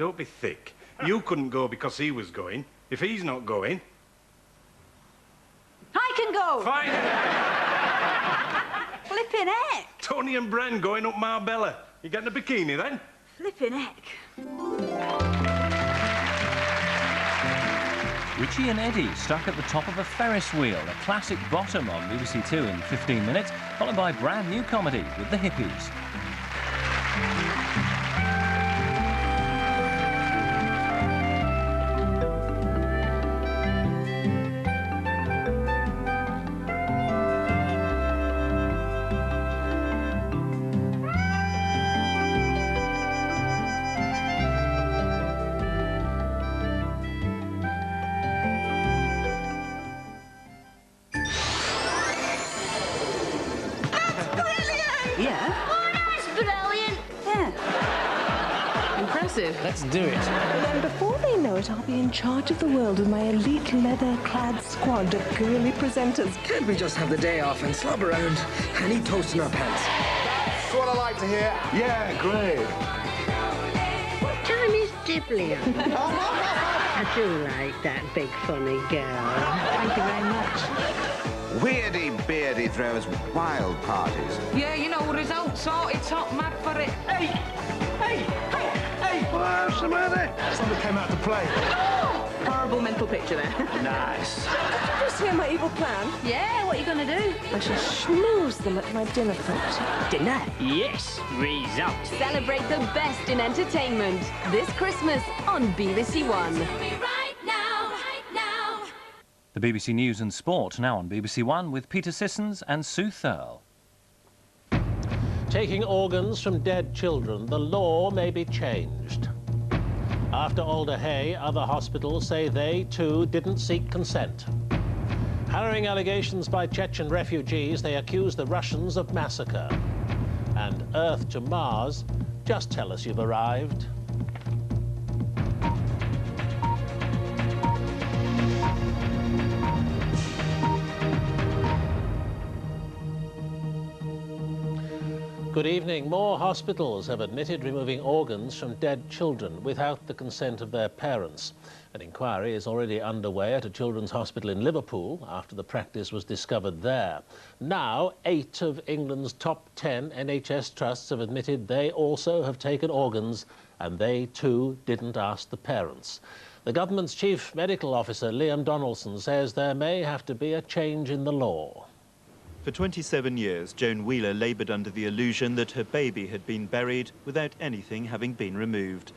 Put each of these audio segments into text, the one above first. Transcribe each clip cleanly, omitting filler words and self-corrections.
Don't be thick. You couldn't go because he was going. If he's not going... I can go! Fine! Flippin' heck! Tony and Bren going up Marbella. You getting a bikini, then? Flippin' heck. Richie and Eddie stuck at the top of a Ferris wheel, a classic bottom on BBC Two in 15 minutes, followed by a brand new comedy with the Hippies. Let's do it. And before they know it, I'll be in charge of the world with my elite leather-clad squad of girly presenters. Can't we just have the day off and slob around? I need toast in our pants. That's what I like to hear. Yeah, great. What time is Dibley on? I do like that big funny girl. Thank you very much. Weirdy beardy throws wild parties. Yeah, you know, results are, it's hot mad for it. Hey! Hey! Hey! Hey! What's the matter? Somebody came out to play. Horrible mental picture there. Nice. Did you just hear my evil plan? Yeah, what are you going to do? I shall schmooze them at my dinner party. Dinner? Yes, result. Celebrate the best in entertainment this Christmas on BBC One. The BBC News and Sport now on BBC One with Peter Sissons and Sue Thurl. Taking organs from dead children, the law may be changed. After Alder Hey, other hospitals say they, too, didn't seek consent. Harrowing allegations by Chechen refugees, they accuse the Russians of massacre. And Earth to Mars, just tell us you've arrived. Good evening. More hospitals have admitted removing organs from dead children without the consent of their parents. An inquiry is already underway at a children's hospital in Liverpool after the practice was discovered there. Now, 8 of England's top 10 NHS trusts have admitted they also have taken organs, and they too didn't ask the parents. The government's chief medical officer, Liam Donaldson, says there may have to be a change in the law. For 27 years, Joan Wheeler laboured under the illusion that her baby had been buried without anything having been removed.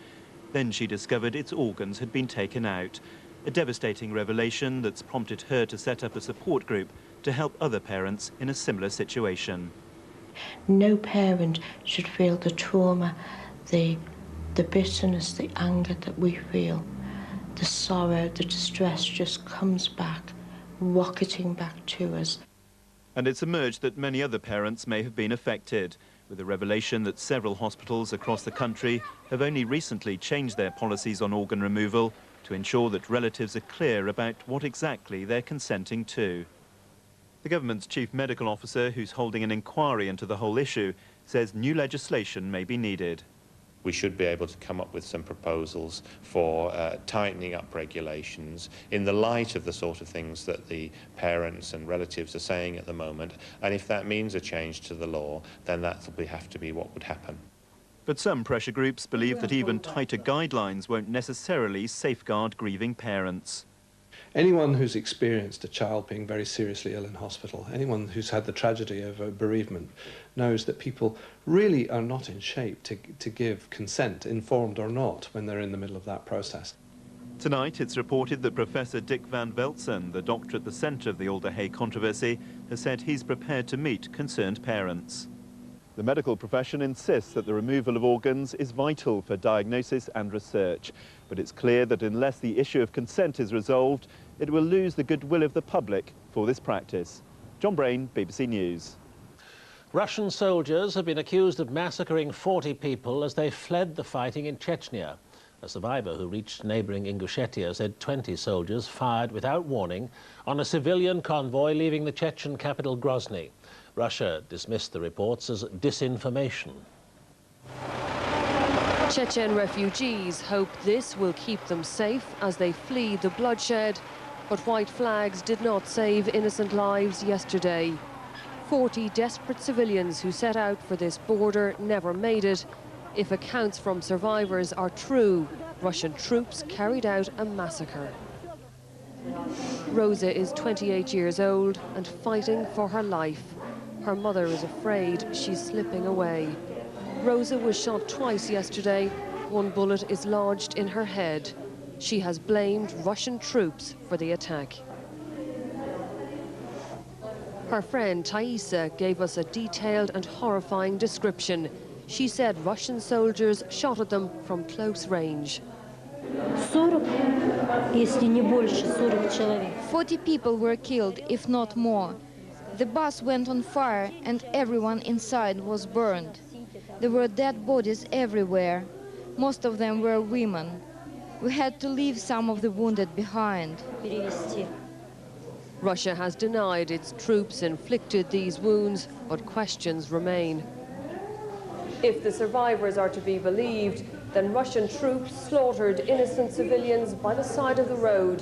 Then she discovered its organs had been taken out, a devastating revelation that's prompted her to set up a support group to help other parents in a similar situation. No parent should feel the trauma, the bitterness, the anger that we feel. The sorrow, the distress just comes back, rocketing back to us. And it's emerged that many other parents may have been affected, with the revelation that several hospitals across the country have only recently changed their policies on organ removal to ensure that relatives are clear about what exactly they're consenting to. The government's chief medical officer, who's holding an inquiry into the whole issue, says new legislation may be needed. We should be able to come up with some proposals for tightening up regulations in the light of the sort of things that the parents and relatives are saying at the moment. And if that means a change to the law, then that will have to be what would happen. But some pressure groups believe that even tighter guidelines won't necessarily safeguard grieving parents. Anyone who's experienced a child being very seriously ill in hospital, anyone who's had the tragedy of a bereavement, knows that people really are not in shape to give consent, informed or not, when they're in the middle of that process. Tonight, it's reported that Professor Dick van Velzen, the doctor at the centre of the Alder Hey controversy, has said he's prepared to meet concerned parents. The medical profession insists that the removal of organs is vital for diagnosis and research, but it's clear that unless the issue of consent is resolved, it will lose the goodwill of the public for this practice. John Brain, BBC News. Russian soldiers have been accused of massacring 40 people as they fled the fighting in Chechnya. A survivor who reached neighbouring Ingushetia said 20 soldiers fired without warning on a civilian convoy leaving the Chechen capital Grozny. Russia dismissed the reports as disinformation. Chechen refugees hope this will keep them safe as they flee the bloodshed, but white flags did not save innocent lives yesterday. 40 desperate civilians who set out for this border never made it. If accounts from survivors are true, Russian troops carried out a massacre. Rosa is 28 years old and fighting for her life. Her mother is afraid she's slipping away. Rosa was shot twice yesterday. One bullet is lodged in her head. She has blamed Russian troops for the attack. Her friend Thaisa gave us a detailed and horrifying description. She said Russian soldiers shot at them from close range. 40 people were killed, if not more. The bus went on fire and everyone inside was burned. There were dead bodies everywhere. Most of them were women. We had to leave some of the wounded behind. Russia has denied its troops inflicted these wounds, but questions remain. If the survivors are to be believed, then Russian troops slaughtered innocent civilians by the side of the road.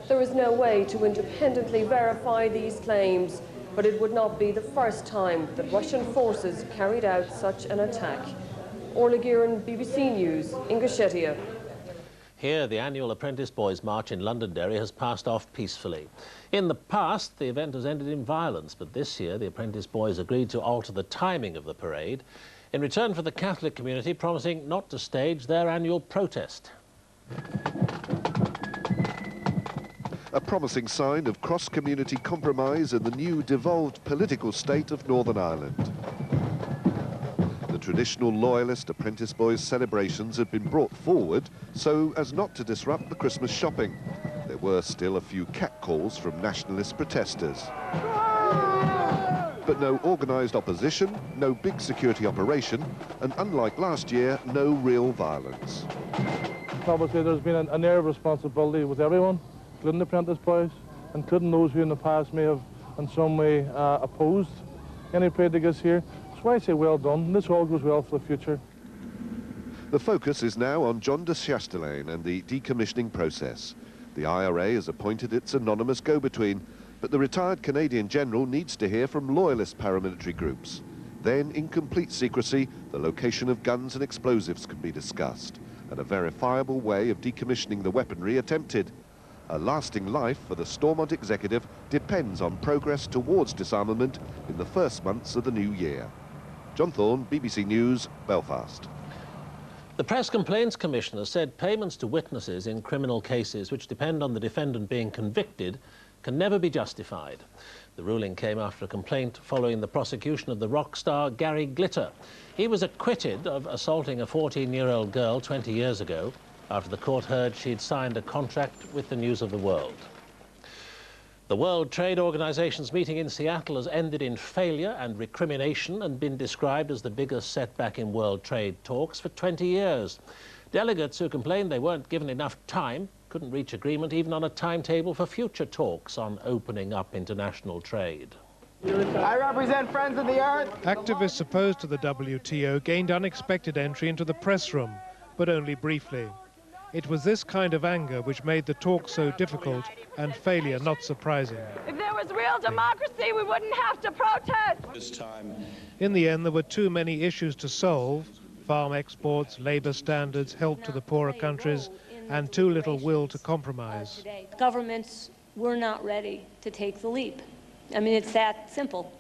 There is no way to independently verify these claims, but it would not be the first time that Russian forces carried out such an attack. Orla Guerin, BBC News, Ingushetia. Here, the annual Apprentice Boys march in Londonderry has passed off peacefully. In the past, the event has ended in violence, but this year the Apprentice Boys agreed to alter the timing of the parade in return for the Catholic community promising not to stage their annual protest. A promising sign of cross-community compromise in the new devolved political state of Northern Ireland. The traditional loyalist Apprentice Boys celebrations had been brought forward so as not to disrupt the Christmas shopping. There were still a few catcalls from nationalist protesters. But no organised opposition, no big security operation, and unlike last year, no real violence. Obviously there's been an air of responsibility with everyone, including the Apprentice Boys, including those who in the past may have in some way opposed any parade that gets here. So I say well done, this all goes well for the future. The focus is now on John de Chastelain and the decommissioning process. The IRA has appointed its anonymous go-between, but the retired Canadian general needs to hear from loyalist paramilitary groups. Then, in complete secrecy, the location of guns and explosives can be discussed, and a verifiable way of decommissioning the weaponry attempted. A lasting life for the Stormont executive depends on progress towards disarmament in the first months of the new year. John Thorne, BBC News, Belfast. The Press Complaints Commissioner said payments to witnesses in criminal cases which depend on the defendant being convicted can never be justified. The ruling came after a complaint following the prosecution of the rock star Gary Glitter. He was acquitted of assaulting a 14-year-old girl 20 years ago after the court heard she'd signed a contract with the News of the World. The World Trade Organization's meeting in Seattle has ended in failure and recrimination and been described as the biggest setback in world trade talks for 20 years. Delegates who complained they weren't given enough time couldn't reach agreement even on a timetable for future talks on opening up international trade. I represent Friends of the Earth. Activists opposed to the WTO gained unexpected entry into the press room, but only briefly. It was this kind of anger which made the talk so difficult and failure not surprising. If there was real democracy, we wouldn't have to protest. This time. In the end, there were too many issues to solve: farm exports, labour standards, help to the poorer countries, and too little will to compromise. Governments were not ready to take the leap. I mean, it's that simple.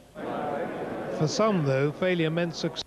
For some, though, failure meant success.